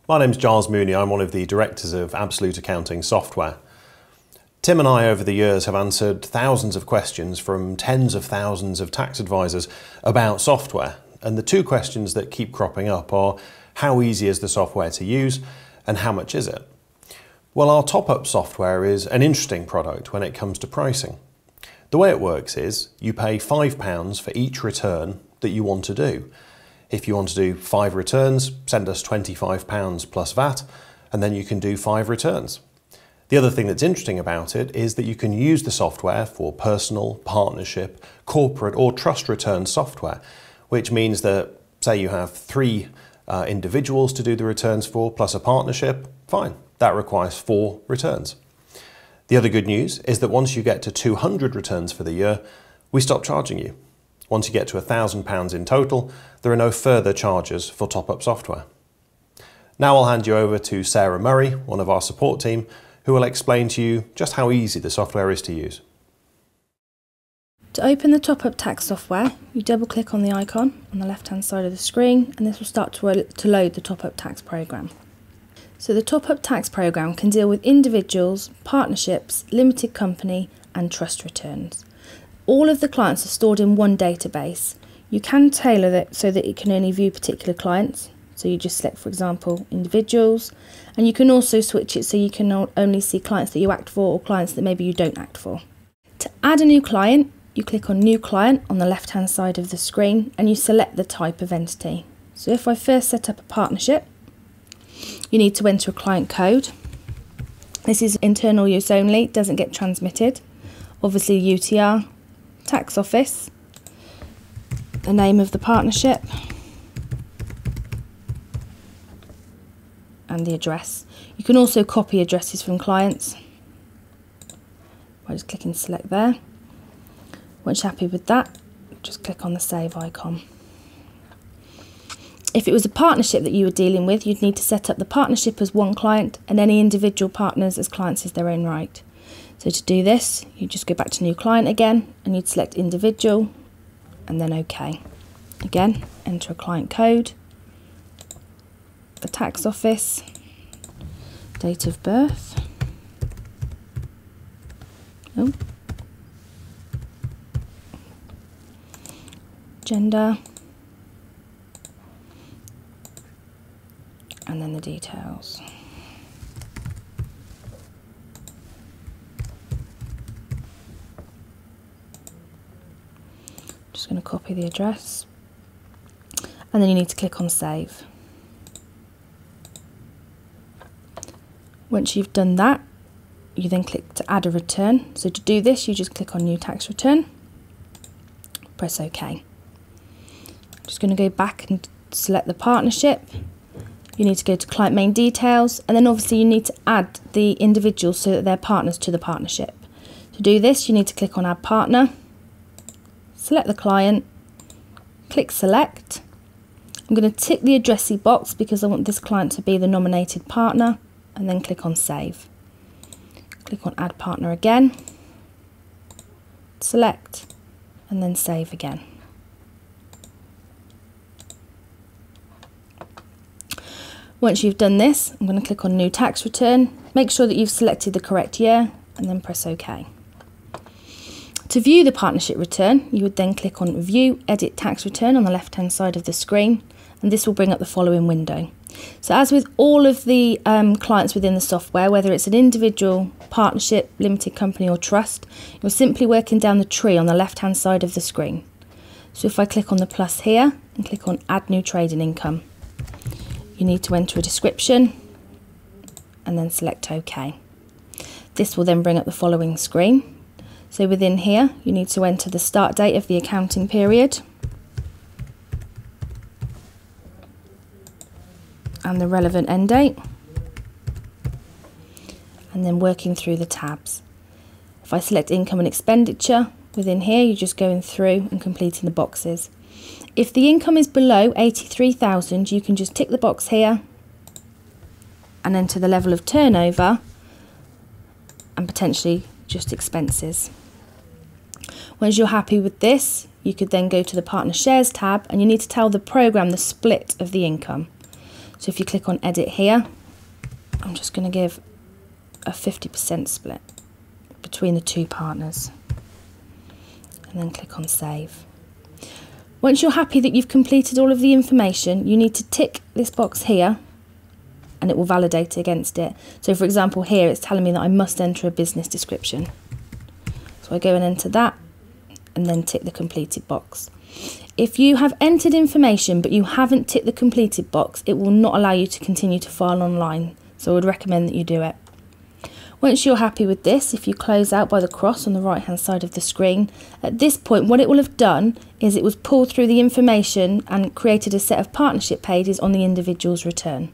My name's Giles Mooney. I'm one of the directors of Absolute Accounting Software. Tim and I over the years have answered thousands of questions from tens of thousands of tax advisors about software. And the two questions that keep cropping up are, how easy is the software to use and how much is it? Well, our TopUp software is an interesting product when it comes to pricing. The way it works is you pay £5 for each return that you want to do. If you want to do 5 returns, send us £25 plus VAT, and then you can do 5 returns. The other thing that's interesting about it is that you can use the software for personal, partnership, corporate or trust return software, which means that, say you have 3 individuals to do the returns for, plus a partnership, fine, that requires 4 returns. The other good news is that once you get to 200 returns for the year, we stop charging you. Once you get to £1,000 in total, there are no further charges for TopUp software. Now I'll hand you over to Sarah Murray, one of our support team, who will explain to you just how easy the software is to use. To open the TopUp Tax software, you double click on the icon on the left hand side of the screen and this will start to load the TopUp Tax program. So the TopUp Tax program can deal with individuals, partnerships, limited company and trust returns. All of the clients are stored in one database. You can tailor it so that it can only view particular clients. So you just select, for example, individuals, and you can also switch it so you can only see clients that you act for or clients that maybe you don't act for. To add a new client, you click on New Client on the left-hand side of the screen and you select the type of entity. So if I first set up a partnership, you need to enter a client code. This is internal use only, doesn't get transmitted. Obviously UTR, tax office, the name of the partnership and the address. You can also copy addresses from clients by just clicking select there. Once you're happy with that, just click on the save icon. If it was a partnership that you were dealing with, you'd need to set up the partnership as one client and any individual partners as clients in their own right. So to do this, you just go back to New Client again and you'd select Individual and then OK. Again, enter a client code, the tax office, date of birth, gender, and then the details. Just going to copy the address and then you need to click on save. Once you've done that, you then click to add a return. So to do this, you just click on new tax return, press OK. I'm just going to go back and select the partnership. You need to go to client main details and then obviously you need to add the individuals so that they're partners to the partnership. To do this, you need to click on add partner. Select the client, click select. I'm going to tick the addressee box because I want this client to be the nominated partner and then click on save. Click on add partner again, select and then save again. Once you've done this, I'm going to click on new tax return, make sure that you've selected the correct year and then press OK. To view the partnership return, you would then click on View Edit Tax Return on the left-hand side of the screen, and this will bring up the following window. So as with all of the clients within the software, whether it's an individual, partnership, limited company or trust, you're simply working down the tree on the left-hand side of the screen. So if I click on the plus here and click on Add New Trading Income, you need to enter a description and then select OK. This will then bring up the following screen. So within here, you need to enter the start date of the accounting period and the relevant end date, and then working through the tabs. If I select income and expenditure, within here you're just going through and completing the boxes. If the income is below 83,000, you can just tick the box here and enter the level of turnover and potentially just expenses. Once you're happy with this, you could then go to the Partner Shares tab and you need to tell the program the split of the income. So if you click on edit here, I'm just going to give a 50% split between the two partners and then click on save. Once you're happy that you've completed all of the information, you need to tick this box here and it will validate against it. So for example here it's telling me that I must enter a business description. So I go and enter that and then tick the completed box. If you have entered information but you haven't ticked the completed box, it will not allow you to continue to file online. So I would recommend that you do it. Once you're happy with this, if you close out by the cross on the right hand side of the screen, at this point what it will have done is it was pulled through the information and created a set of partnership pages on the individual's return.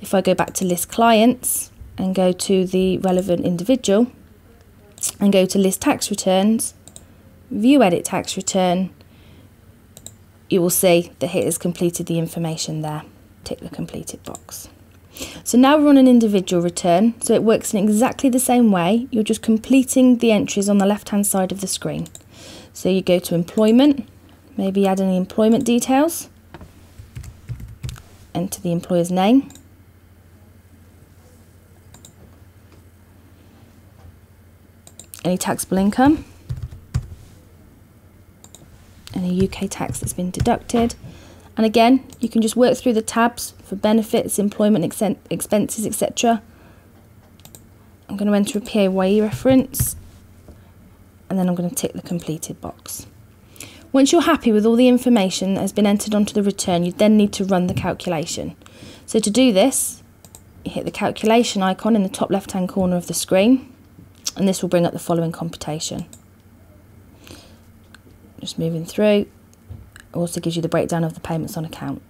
If I go back to list clients and go to the relevant individual and go to list tax returns, view edit tax return, you will see that it has completed the information there. Tick the completed box. So now we're on an individual return, so it works in exactly the same way. You're just completing the entries on the left hand side of the screen. So you go to employment, maybe add any employment details, enter the employer's name, any taxable income, any UK tax that's been deducted. And again, you can just work through the tabs for benefits, employment expenses, etc. I'm going to enter a PAYE reference and then I'm going to tick the completed box. Once you're happy with all the information that has been entered onto the return, you then need to run the calculation. So to do this, you hit the calculation icon in the top left hand corner of the screen and this will bring up the following computation. Just moving through. Also gives you the breakdown of the payments on account.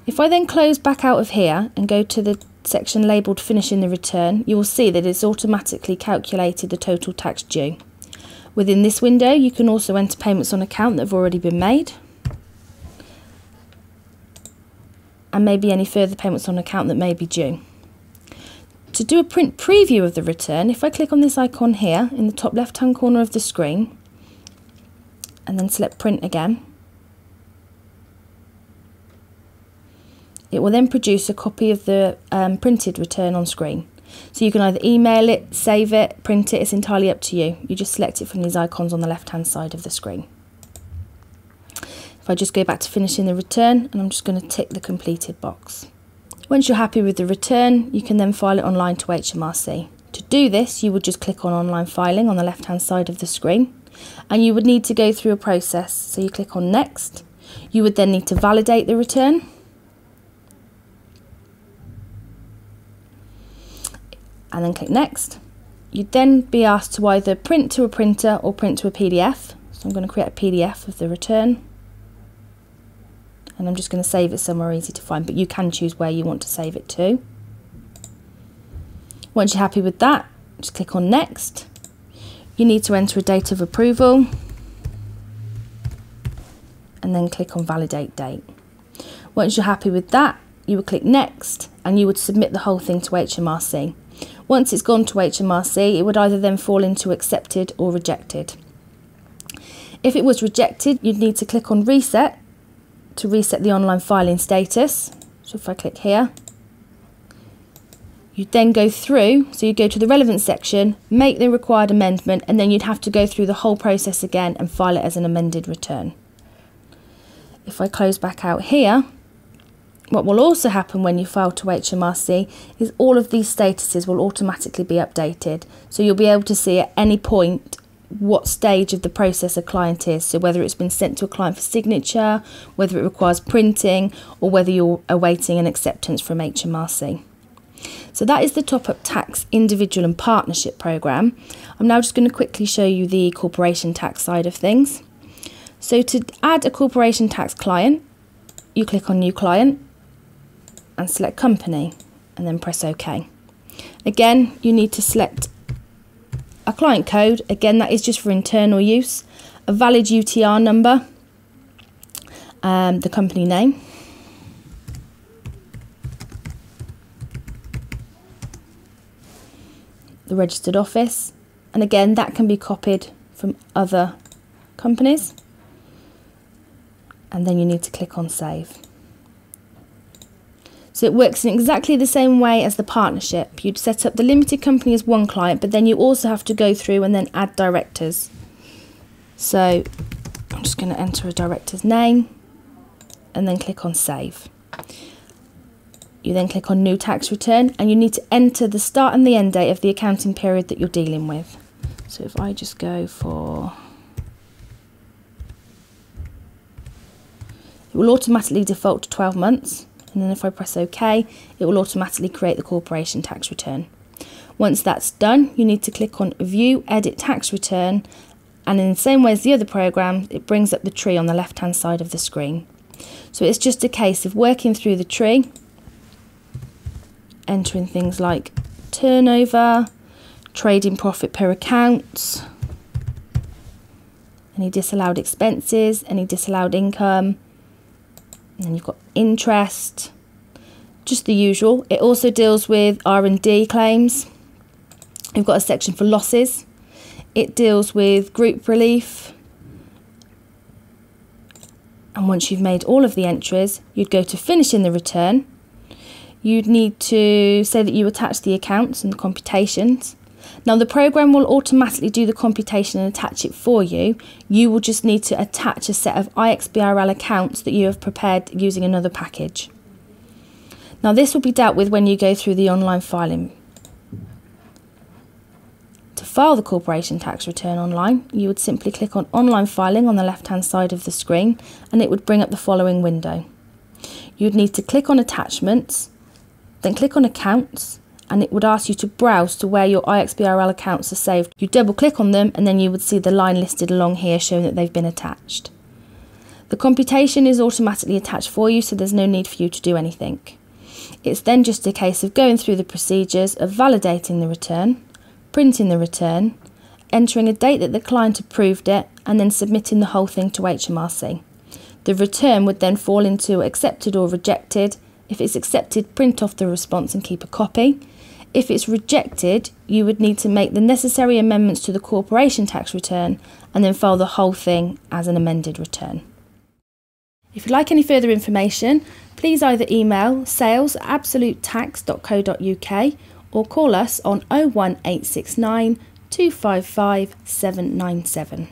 If I then close back out of here and go to the section labelled finishing the return, you will see that it's automatically calculated the total tax due. Within this window you can also enter payments on account that have already been made and maybe any further payments on account that may be due. To do a print preview of the return, if I click on this icon here in the top left hand corner of the screen and then select print again, it will then produce a copy of the printed return on screen. So you can either email it, save it, print it, it's entirely up to you. You just select it from these icons on the left hand side of the screen. If I just go back to finishing the return and I'm just going to tick the completed box. Once you're happy with the return, you can then file it online to HMRC. To do this, you would just click on online filing on the left hand side of the screen and you would need to go through a process. So you click on next, you would then need to validate the return. And then click next. You'd then be asked to either print to a printer or print to a PDF. So I'm going to create a PDF of the return. And I'm just going to save it somewhere easy to find, but you can choose where you want to save it to. Once you're happy with that, just click on next. You need to enter a date of approval and then click on validate date. Once you're happy with that, you would click next and you would submit the whole thing to HMRC. Once it's gone to HMRC, it would either then fall into accepted or rejected. If it was rejected, you'd need to click on reset to reset the online filing status. So if I click here, you'd then go through, so you'd go to the relevant section, make the required amendment, and then you'd have to go through the whole process again and file it as an amended return. If I close back out here, what will also happen when you file to HMRC is all of these statuses will automatically be updated. So you'll be able to see at any point what stage of the process a client is. So whether it's been sent to a client for signature, whether it requires printing, or whether you're awaiting an acceptance from HMRC. So that is the TopUp Tax Individual and Partnership Programme. I'm now just going to quickly show you the corporation tax side of things. So to add a corporation tax client, you click on New Client and select Company and then press OK. Again, you need to select a client code. Again, that is just for internal use, a valid UTR number, the company name, the registered office, and again that can be copied from other companies, and then you need to click on Save. So it works in exactly the same way as the partnership. You'd set up the limited company as one client, but then you also have to go through and then add directors. So I'm just going to enter a director's name and then click on save. You then click on new tax return, and you need to enter the start and the end date of the accounting period that you're dealing with. So if I just go for, it will automatically default to 12 months. And then if I press OK, it will automatically create the corporation tax return. Once that's done, you need to click on View Edit Tax Return, and in the same way as the other program, it brings up the tree on the left hand side of the screen. So it's just a case of working through the tree, entering things like turnover, trading profit per account, any disallowed expenses, any disallowed income, and then you've got interest, just the usual. It also deals with R&D claims. You've got a section for losses. It deals with group relief. And once you've made all of the entries, you'd go to finishing the return. You'd need to say that you attach the accounts and the computations. Now the program will automatically do the computation and attach it for you. You will just need to attach a set of IXBRL accounts that you have prepared using another package. Now this will be dealt with when you go through the online filing. To file the corporation tax return online, you would simply click on online filing on the left hand side of the screen, and it would bring up the following window. You'd need to click on attachments, then click on accounts, and it would ask you to browse to where your IXBRL accounts are saved. You double click on them, and then you would see the line listed along here showing that they've been attached. The computation is automatically attached for you, so there's no need for you to do anything. It's then just a case of going through the procedures of validating the return, printing the return, entering a date that the client approved it, and then submitting the whole thing to HMRC. The return would then fall into accepted or rejected. If it's accepted, print off the response and keep a copy. If it's rejected, you would need to make the necessary amendments to the corporation tax return and then file the whole thing as an amended return. If you'd like any further information, please either email sales@absolutetax.co.uk or call us on 01869 255 797.